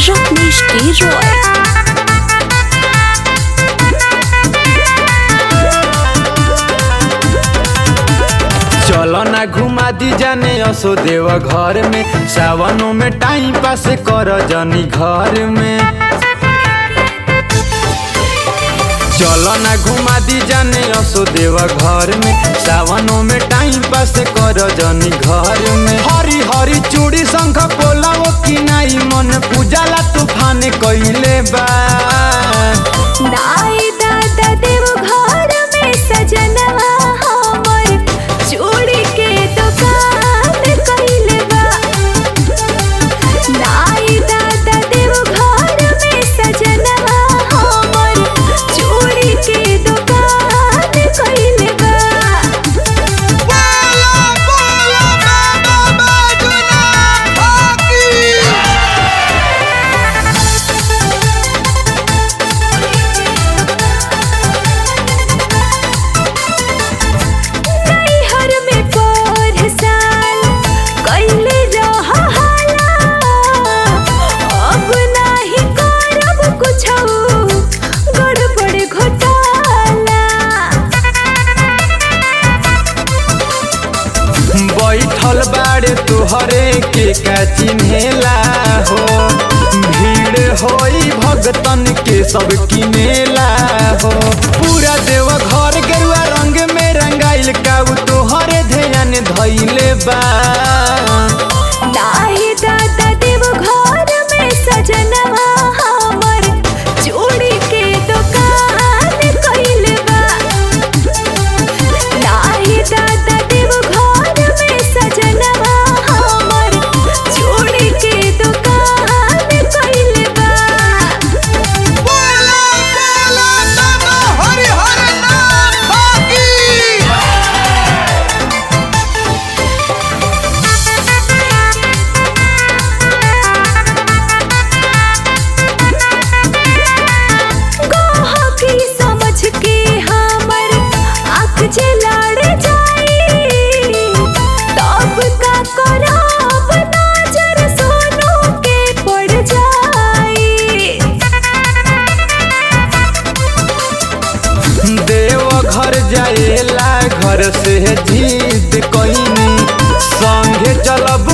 रत्नेश के रॉय। चलो ना घुमा दी जाने असो देव घर में, सावनों में टाइम पास कर जनी घर में। चलो ना घुमा दी जाने असो देव घर में, सावनों में टाइम पास कर जनी घर में। हरी हरी चूड़ी शंख पोला वो की नाई मन पूजाला तूफान कइले बा। नाई दादा देव घर में सजनवा हमर चूड़ी के दुकान कइले बा। नाई दादा देव घर में सजनवा हमर चूड़ी के दुकान कइले बा। बैठल बाड़े तुहरे के का चिन्हेला हो, भीड़ होई भगतन के सब किनेला हो। पूरा देव घर गेरुआ रंग में रंगाइल काऊ तुहरे ध्यान धइले बा। नाई दादा देव घर में सजनवा हमर चूड़ी के दुकान कइले बा। नाई दादा देव घर में सजनवा हमर चूड़ी के दुकान कइले बा। घर जाएला घर से जिद कइनी, संगे चलब